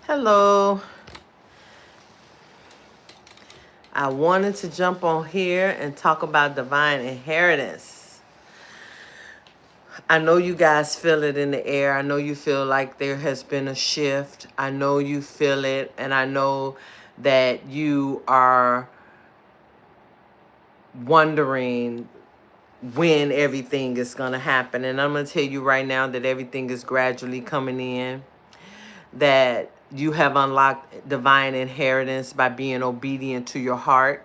Hello. I wanted to jump on here and talk about divine inheritance. I know you guys feel it in the air. I know you feel like there has been a shift. I know you feel it, and I know that you are wondering when everything is going to happen. And I'm going to tell you right now that everything is gradually coming in, that you have unlocked divine inheritance by being obedient to your heart.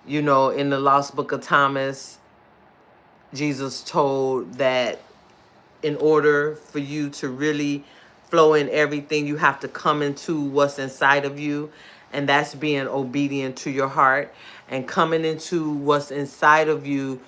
You know, in the Lost Book of Thomas, Jesus told that in order for you to really flow in everything, you have to come into what's inside of you. And that's being obedient to your heart. And coming into what's inside of you,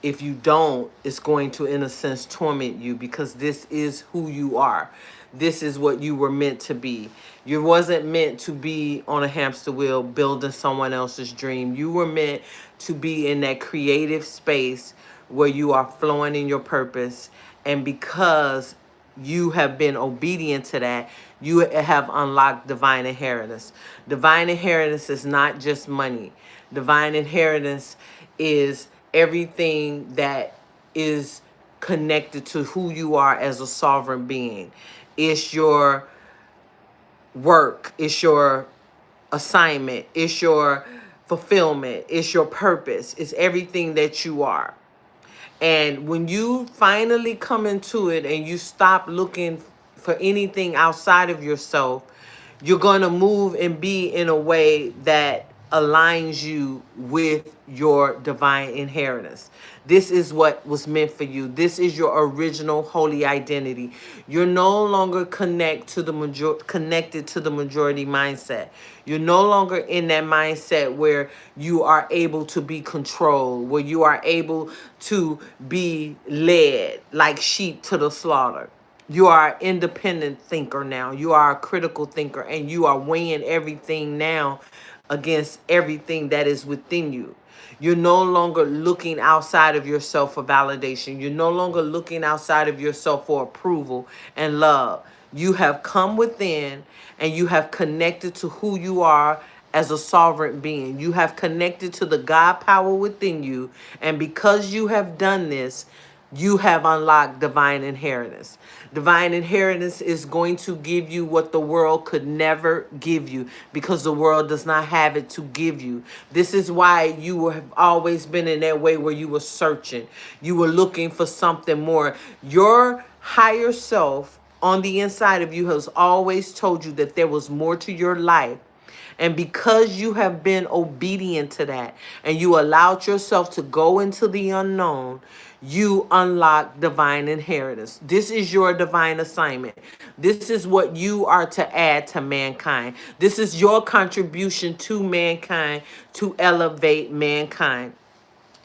if you don't, it's going to, in a sense, torment you, because this is who you are. This is what you were meant to be. You wasn't meant to be on a hamster wheel building someone else's dream. You were meant to be in that creative space where you are flowing in your purpose. And because you have been obedient to that, you have unlocked divine inheritance. Divine inheritance is not just money. Divine inheritance is everything that is connected to who you are as a sovereign being. It's your work, it's your assignment, it's your fulfillment, it's your purpose, it's everything that you are. And when you finally come into it and you stop looking for anything outside of yourself, you're going to move and be in a way that aligns you with your divine inheritance. This is what was meant for you. This is your original holy identity. You're no longer connected to the majority mindset. You're no longer in that mindset where you are able to be controlled, where you are able to be led like sheep to the slaughter. You are an independent thinker now. You are a critical thinker, and you are weighing everything now against everything that is within you. You're no longer looking outside of yourself for validation. You're no longer looking outside of yourself for approval and love. You have come within and you have connected to who you are as a sovereign being. You have connected to the God power within you. And because you have done this, you have unlocked divine inheritance. Divine inheritance is going to give you what the world could never give you, because the world does not have it to give you. This is why you have always been in that way where you were searching. You were looking for something more. Your higher self on the inside of you has always told you that there was more to your life. And because you have been obedient to that and you allowed yourself to go into the unknown, you unlock divine inheritance. This is your divine assignment. This is what you are to add to mankind. This is your contribution to mankind to elevate mankind.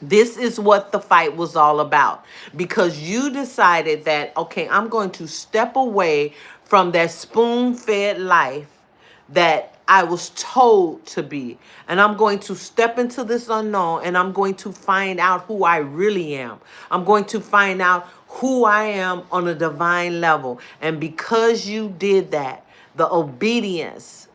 This is what the fight was all about, because you decided that, okay, I'm going to step away from that spoon-fed life that I was told to be. And I'm going to step into this unknown, and I'm going to find out who I really am. I'm going to find out who I am on a divine level. And because you did that, the obedience,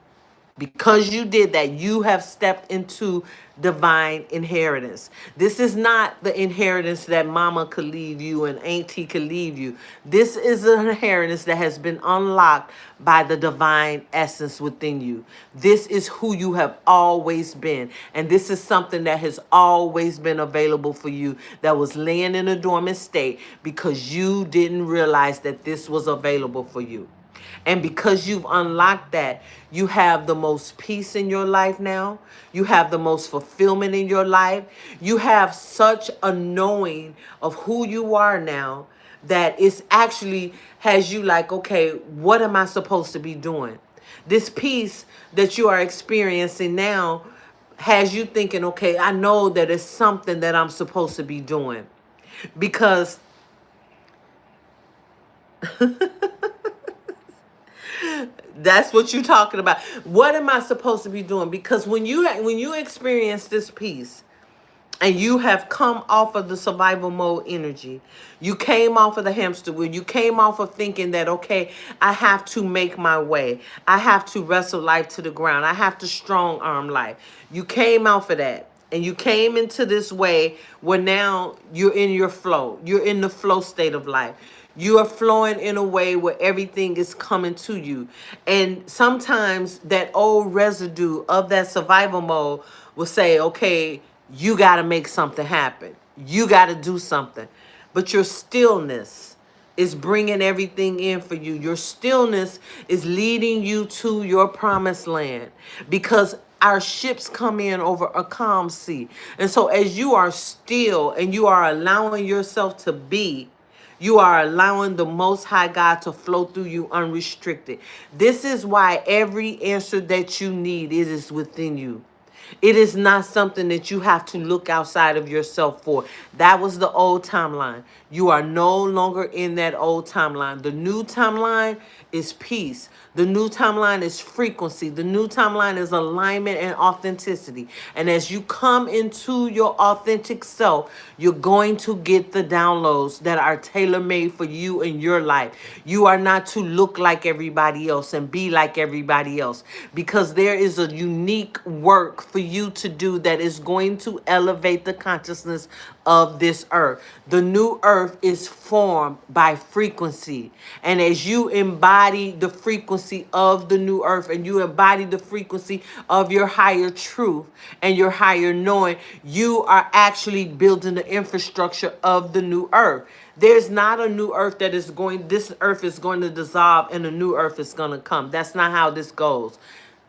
because you did that, you have stepped into divine inheritance. This is not the inheritance that mama could leave you and auntie could leave you. This is an inheritance that has been unlocked by the divine essence within you. This is who you have always been. And this is something that has always been available for you, that was laying in a dormant state because you didn't realize that this was available for you. And because you've unlocked that, you have the most peace in your life now. You have the most fulfillment in your life. You have such a knowing of who you are now that it's actually has you like, okay, what am I supposed to be doing? This peace that you are experiencing now has you thinking, okay, I know that it's something that I'm supposed to be doing. Because that's what you're talking about. What am I supposed to be doing? Because when you experience this peace, and you have come off of the survival mode energy. You came off of the hamster wheel. You came off of thinking that, okay, I have to make my way. I have to wrestle life to the ground. I have to strong arm life. You came off of that. And you came into this way where now you're in your flow. You're in the flow state of life. You are flowing in a way where everything is coming to you. And sometimes that old residue of that survival mode will say, okay, you got to make something happen. You got to do something. But your stillness is bringing everything in for you. Your stillness is leading you to your promised land, because our ships come in over a calm sea. And so as you are still and you are allowing yourself to be, you are allowing the Most High God to flow through you unrestricted. This is why every answer that you need, it is within you. It is not something that you have to look outside of yourself for. That was the old timeline. You are no longer in that old timeline. The new timeline is peace. The new timeline is frequency. The new timeline is alignment and authenticity. And as you come into your authentic self, you're going to get the downloads that are tailor-made for you in your life. You are not to look like everybody else and be like everybody else, because there is a unique work for you to do that is going to elevate the consciousness of this earth. The new earth is formed by frequency. And as you embody the frequency of the new earth, and you embody the frequency of your higher truth and your higher knowing, you are actually building the infrastructure of the new earth. There's not a new earth that is going, this earth is going to dissolve and a new earth is going to come. That's not how this goes.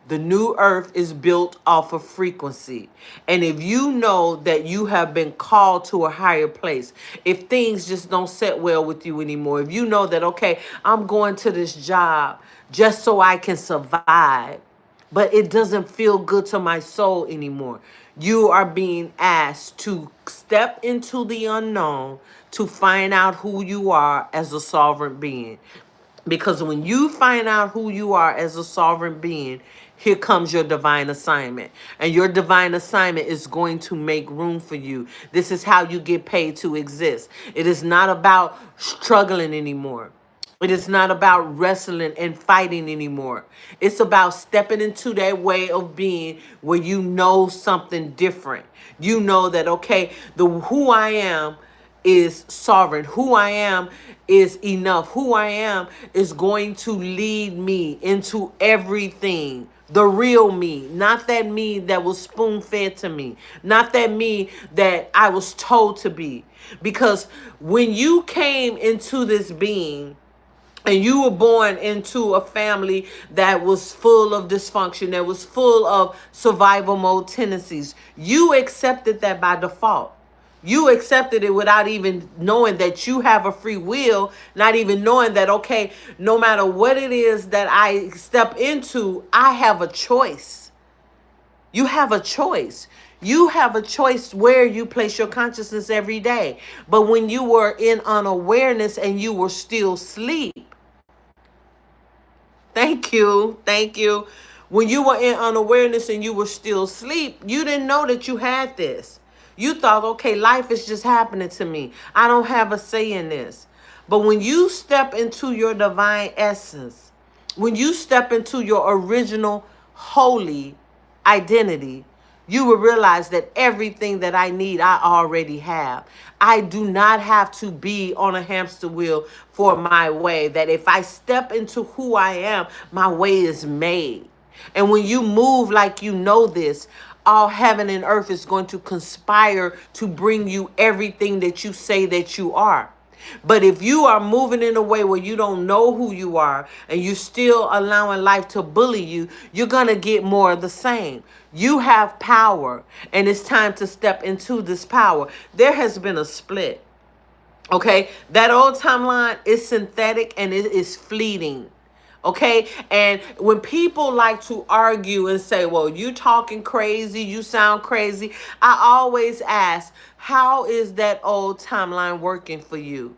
The new earth is built off of frequency. And if you know that you have been called to a higher place, if things just don't set well with you anymore, if you know that, okay, I'm going to this job just so I can survive, but it doesn't feel good to my soul anymore, you are being asked to step into the unknown to find out who you are as a sovereign being. Because when you find out who you are as a sovereign being, here comes your divine assignment. And your divine assignment is going to make room for you. This is how you get paid to exist. It is not about struggling anymore. It is not about wrestling and fighting anymore. It's about stepping into that way of being where you know something different. You know that, okay, the who I am is sovereign. Who I am is enough. Who I am is going to lead me into everything. The real me, not that me that was spoon-fed to me, not that me that I was told to be. Because when you came into this being, and you were born into a family that was full of dysfunction, that was full of survival mode tendencies, you accepted that by default. You accepted it without even knowing that you have a free will, not even knowing that, okay, no matter what it is that I step into, I have a choice. You have a choice. You have a choice where you place your consciousness every day. But when you were in unawareness and you were still asleep, thank you. Thank you. When you were in unawareness and you were still asleep, you didn't know that you had this. You thought, okay, life is just happening to me. I don't have a say in this. But when you step into your divine essence, when you step into your original holy identity, you will realize that everything that I need, I already have. I do not have to be on a hamster wheel for my way. That if I step into who I am, my way is made. And when you move like you know this, all heaven and earth is going to conspire to bring you everything that you say that you are. But if you are moving in a way where you don't know who you are and you're still allowing life to bully you, you're going to get more of the same. You have power, and it's time to step into this power. There has been a split. Okay, that old timeline is synthetic and it is fleeting. Okay, and when people like to argue and say, well, you talking crazy, you sound crazy, I always ask, how is that old timeline working for you?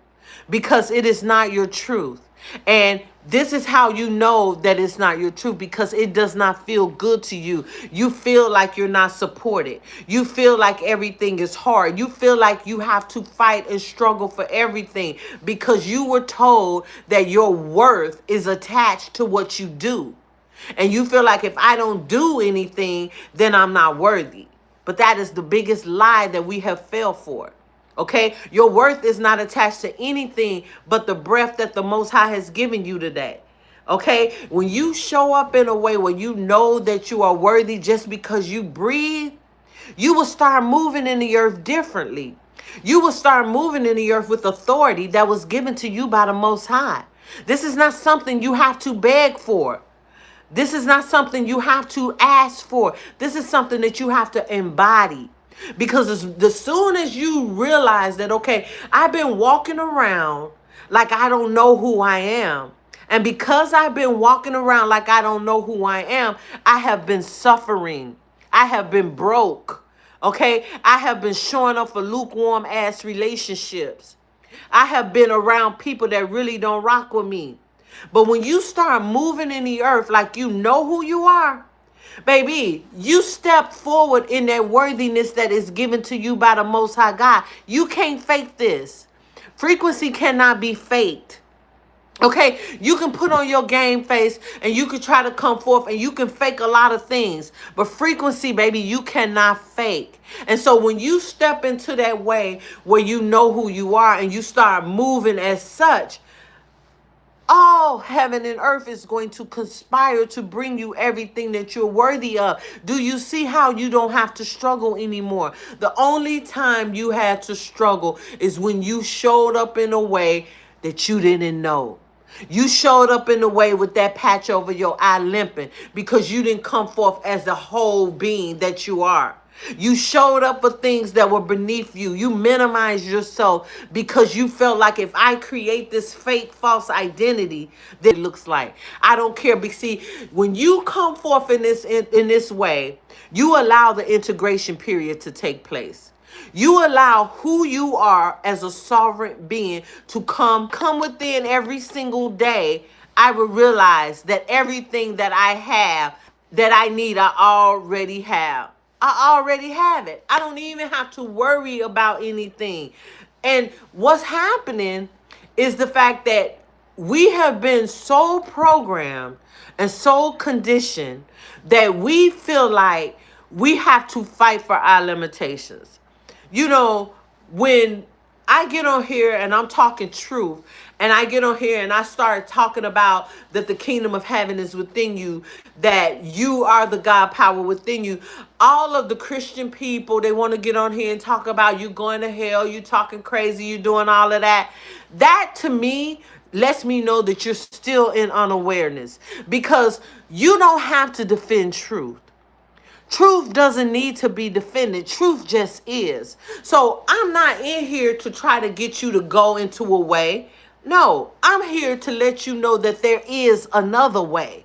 Because it is not your truth. And this is how you know that it's not your truth, because it does not feel good to you. You feel like you're not supported. You feel like everything is hard. You feel like you have to fight and struggle for everything because you were told that your worth is attached to what you do. And you feel like if I don't do anything, then I'm not worthy. But that is the biggest lie that we have fell for. Okay? Your worth is not attached to anything but the breath that the Most High has given you today. Okay? When you show up in a way where you know that you are worthy just because you breathe, you will start moving in the earth differently. You will start moving in the earth with authority that was given to you by the Most High. This is not something you have to beg for. This is not something you have to ask for. This is something that you have to embody. Because as soon as you realize that, okay, I've been walking around like I don't know who I am. And because I've been walking around like I don't know who I am, I have been suffering. I have been broke. Okay? I have been showing up for lukewarm ass relationships. I have been around people that really don't rock with me. But when you start moving in the earth like you know who you are, baby, you step forward in that worthiness that is given to you by the Most High God. You can't fake this. Frequency cannot be faked. Okay, you can put on your game face and you can try to come forth and you can fake a lot of things. But frequency, baby, you cannot fake. And so when you step into that way where you know who you are and you start moving as such, all heaven and earth is going to conspire to bring you everything that you're worthy of. Do you see how you don't have to struggle anymore? The only time you had to struggle is when you showed up in a way that you didn't know. You showed up in a way with that patch over your eye limping because you didn't come forth as the whole being that you are. You showed up for things that were beneath you. You minimized yourself because you felt like if I create this fake false identity, that it looks like. I don't care. But see, when you come forth in this way, you allow the integration period to take place. You allow who you are as a sovereign being to come within every single day. I will realize that everything that I have, that I need, I already have. I already have it. I don't even have to worry about anything. And what's happening is the fact that we have been so programmed and so conditioned that we feel like we have to fight for our limitations. You know, when I get on here and I'm talking truth, and I get on here and I start talking about that the kingdom of heaven is within you, that you are the God power within you. All of the Christian people, they want to get on here and talk about you going to hell, you talking crazy, you doing all of that. That to me lets me know that you're still in unawareness, because you don't have to defend truth. Truth doesn't need to be defended. Truth just is. So I'm not in here to try to get you to go into a way. No, I'm here to let you know that there is another way.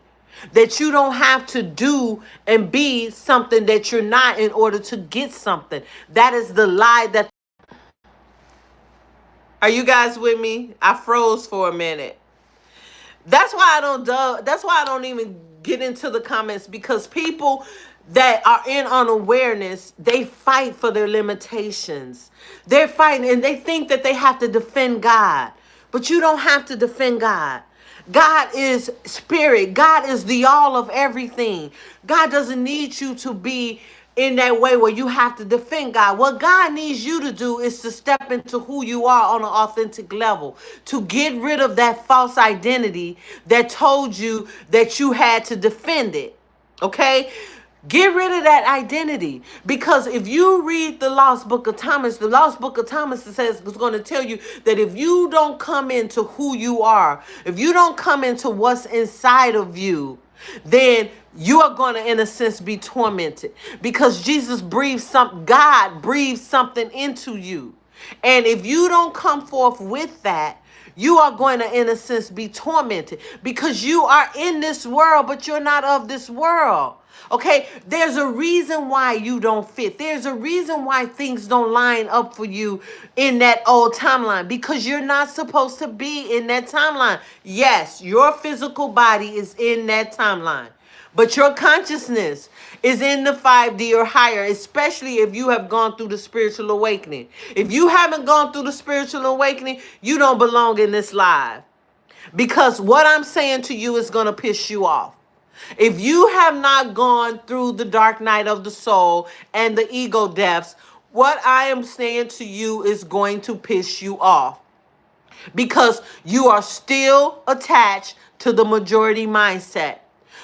That you don't have to do and be something that you're not in order to get something. That is the lie that... Are you guys with me? I froze for a minute. That's why I don't even get into the comments, because people that are in unawareness, they fight for their limitations. They're fighting and they think that they have to defend God. But you don't have to defend God. God is spirit. God is the all of everything. God doesn't need you to be in that way where you have to defend God. What God needs you to do is to step into who you are on an authentic level, to get rid of that false identity that told you that you had to defend it. Okay? Get rid of that identity, because if you read the Lost Book of Thomas, the Lost Book of Thomas says it's going to tell you that if you don't come into who you are, if you don't come into what's inside of you, then you are going to, in a sense, be tormented, because God breathed something into you. And if you don't come forth with that, you are going to, in a sense, be tormented, because you are in this world, but you're not of this world. Okay, there's a reason why you don't fit. There's a reason why things don't line up for you in that old timeline, because you're not supposed to be in that timeline. Yes, your physical body is in that timeline, but your consciousness is in the 5D or higher, especially if you have gone through the spiritual awakening. If you haven't gone through the spiritual awakening, you don't belong in this live, because what I'm saying to you is going to piss you off. If you have not gone through the dark night of the soul and the ego deaths, what I am saying to you is going to piss you off, because you are still attached to the majority mindset.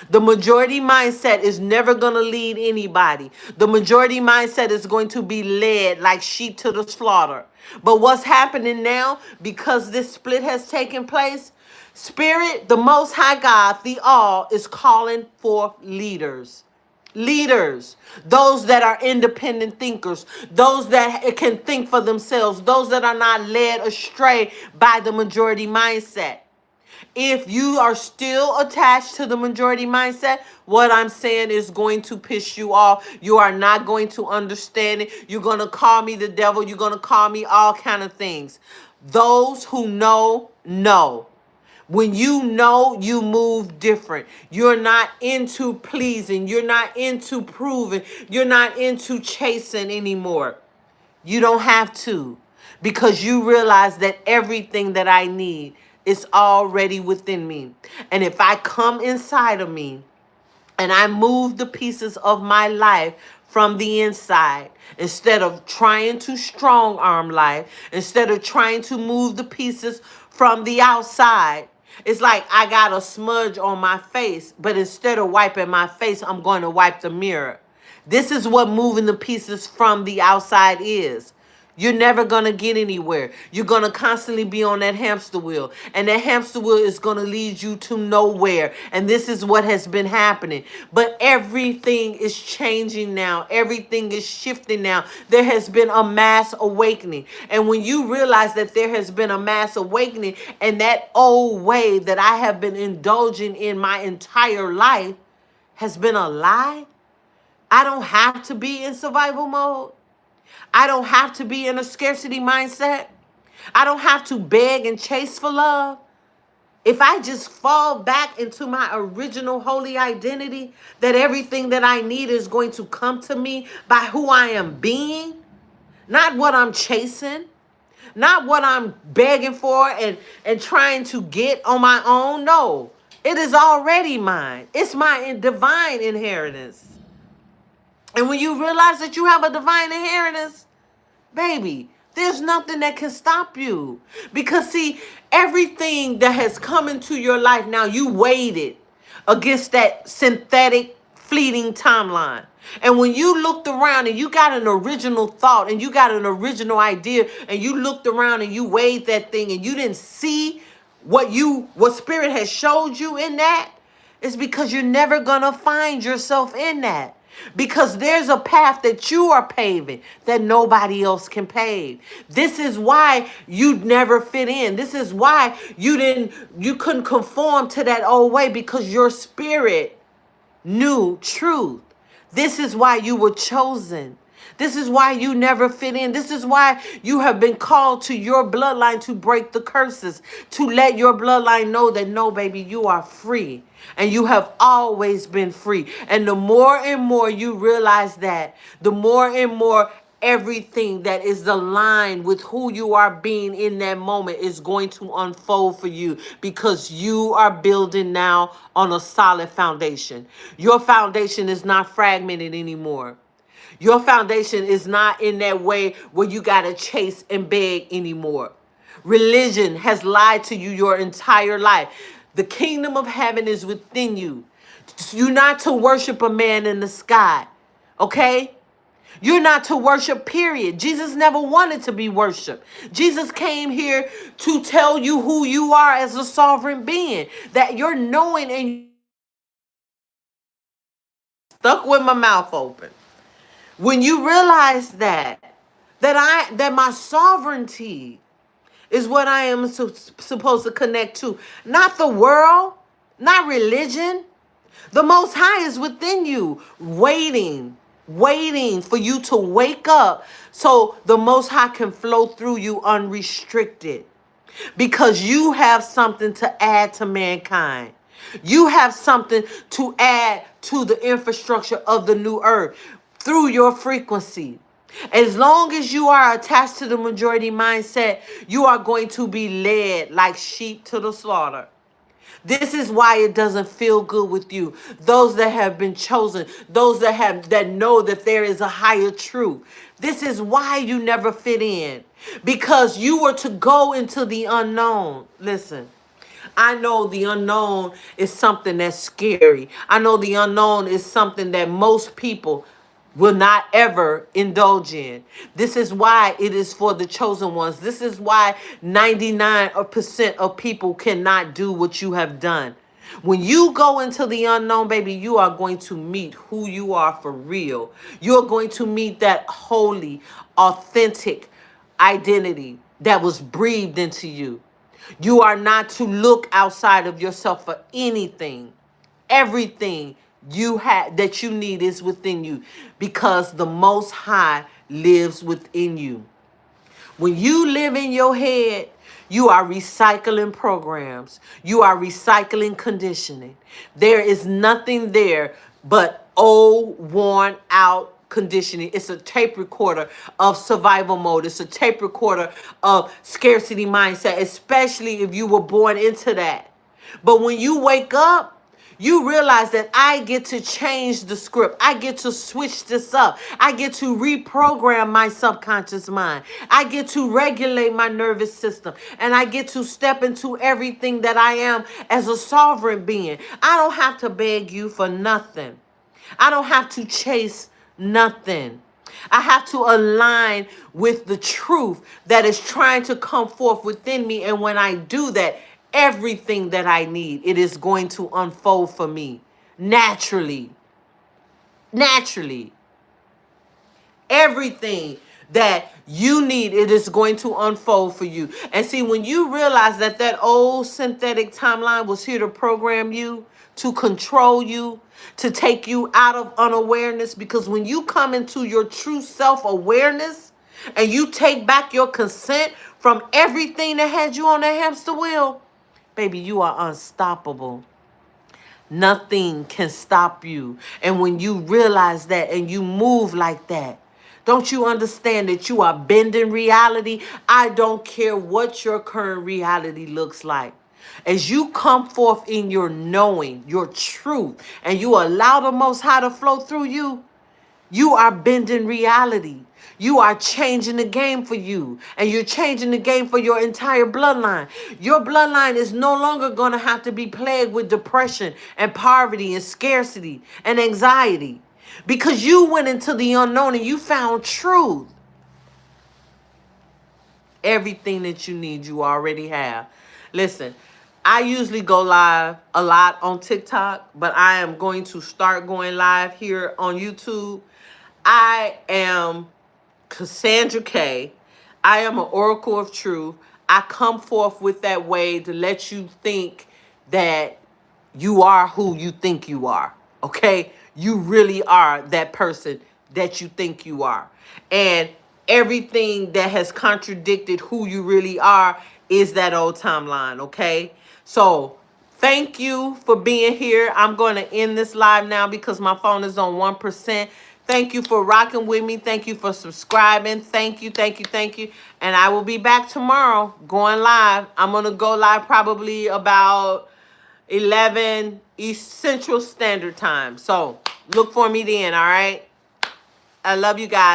The majority mindset is never going to lead anybody. The majority mindset is going to be led like sheep to the slaughter. But what's happening now, because this split has taken place, Spirit, the Most High God, the All, is calling for leaders. Leaders, those that are independent thinkers, those that can think for themselves, those that are not led astray by the majority mindset. If you are still attached to the majority mindset, what I'm saying is going to piss you off. You are not going to understand it. You're going to call me the devil. You're going to call me all kind of things. Those who know, know. When you know, you move different. You're not into pleasing. You're not into proving. You're not into chasing anymore. You don't have to, because you realize that everything that I need is already within me. And if I come inside of me and I move the pieces of my life from the inside, instead of trying to strong arm life, instead of trying to move the pieces from the outside, it's like I got a smudge on my face, but instead of wiping my face, I'm going to wipe the mirror. This is what moving the pieces from the outside is. You're never going to get anywhere. You're going to constantly be on that hamster wheel. And that hamster wheel is going to lead you to nowhere. And this is what has been happening. But everything is changing now. Everything is shifting now. There has been a mass awakening. And when you realize that there has been a mass awakening, and that old way that I have been indulging in my entire life has been a lie, I don't have to be in survival mode. I don't have to be in a scarcity mindset. I don't have to beg and chase for love. If I just fall back into my original holy identity, that everything that I need is going to come to me by who I am being, not what I'm chasing, not what I'm begging for and trying to get on my own. No, it is already mine. It's my divine inheritance. And when you realize that you have a divine inheritance, baby, there's nothing that can stop you. Because see, everything that has come into your life now, you weighed it against that synthetic, fleeting timeline. And when you looked around and you got an original thought and you got an original idea and you looked around and you weighed that thing and you didn't see what Spirit has showed you in that, it's because you're never gonna find yourself in that. Because there's a path that you are paving that nobody else can pave. This is why you never fit in. This is why you couldn't conform to that old way, because your spirit knew truth. This is why you were chosen. This is why you never fit in. This is why you have been called to your bloodline to break the curses, to let your bloodline know that no, baby, you are free. And you have always been free. And the more and more you realize that, the more and more everything that is aligned with who you are being in that moment is going to unfold for you, because you are building now on a solid foundation. Your foundation is not fragmented anymore. Your foundation is not in that way where you got to chase and beg anymore. Religion has lied to you your entire life. The kingdom of heaven is within you. You're not to worship a man in the sky, okay? You're not to worship, period. Jesus never wanted to be worshiped. Jesus came here to tell you who you are as a sovereign being, that you're knowing and stuck with my mouth open. When you realize that my sovereignty is what I am supposed to connect to, not the world, not religion, The Most High is within you, waiting for you to wake up so the Most High can flow through you unrestricted. Because you have something to add to mankind. You have something to add to the infrastructure of the new earth through your frequency. As long as you are attached to the majority mindset, you are going to be led like sheep to the slaughter. This is why it doesn't feel good with you. Those that have been chosen, those that know that there is a higher truth. This is why you never fit in. Because you were to go into the unknown. Listen, I know the unknown is something that's scary. I know the unknown is something that most people will not ever indulge in. This is why it is for the chosen ones. This is why 99% of people cannot do what you have done. When you go into the unknown, baby, you are going to meet who you are for real. You're going to meet that holy, authentic identity that was breathed into you. You are not to look outside of yourself for anything. Everything you have that you need is within you, because the Most High lives within you. When you live in your head, you are recycling programs. You are recycling conditioning. There is nothing there but old, worn out conditioning. It's a tape recorder of survival mode. It's a tape recorder of scarcity mindset, especially if you were born into that. But when you wake up, you realize that I get to change the script. I get to switch this up. I get to reprogram my subconscious mind. I get to regulate my nervous system. And I get to step into everything that I am as a sovereign being. I don't have to beg you for nothing. I don't have to chase nothing. I have to align with the truth that is trying to come forth within me. And when I do that, everything that I need, it is going to unfold for me naturally. Naturally. Everything that you need, it is going to unfold for you. And see, when you realize that that old synthetic timeline was here to program you, to control you, to take you out of unawareness, because when you come into your true self-awareness and you take back your consent from everything that had you on that hamster wheel, baby, you are unstoppable. Nothing can stop you. And when you realize that and you move like that, don't you understand that you are bending reality? I don't care what your current reality looks like. As you come forth in your knowing, your truth, and you allow the Most High to flow through you, you are bending reality. You are changing the game for you. And you're changing the game for your entire bloodline. Your bloodline is no longer going to have to be plagued with depression and poverty and scarcity and anxiety. Because you went into the unknown and you found truth. Everything that you need, you already have. Listen, I usually go live a lot on TikTok, but I am going to start going live here on YouTube. I am Cassandra Kay. I am an oracle of truth. I come forth with that way to let you think that you are who you think you are. Okay? You really are that person that you think you are. And everything that has contradicted who you really are is that old timeline. Okay? So thank you for being here. I'm going to end this live now because my phone is on 1%. Thank you for rocking with me. Thank you for subscribing. Thank you, thank you, thank you. And I will be back tomorrow going live. I'm going to go live probably about 11 East Central Standard Time. So look for me then, all right? I love you guys.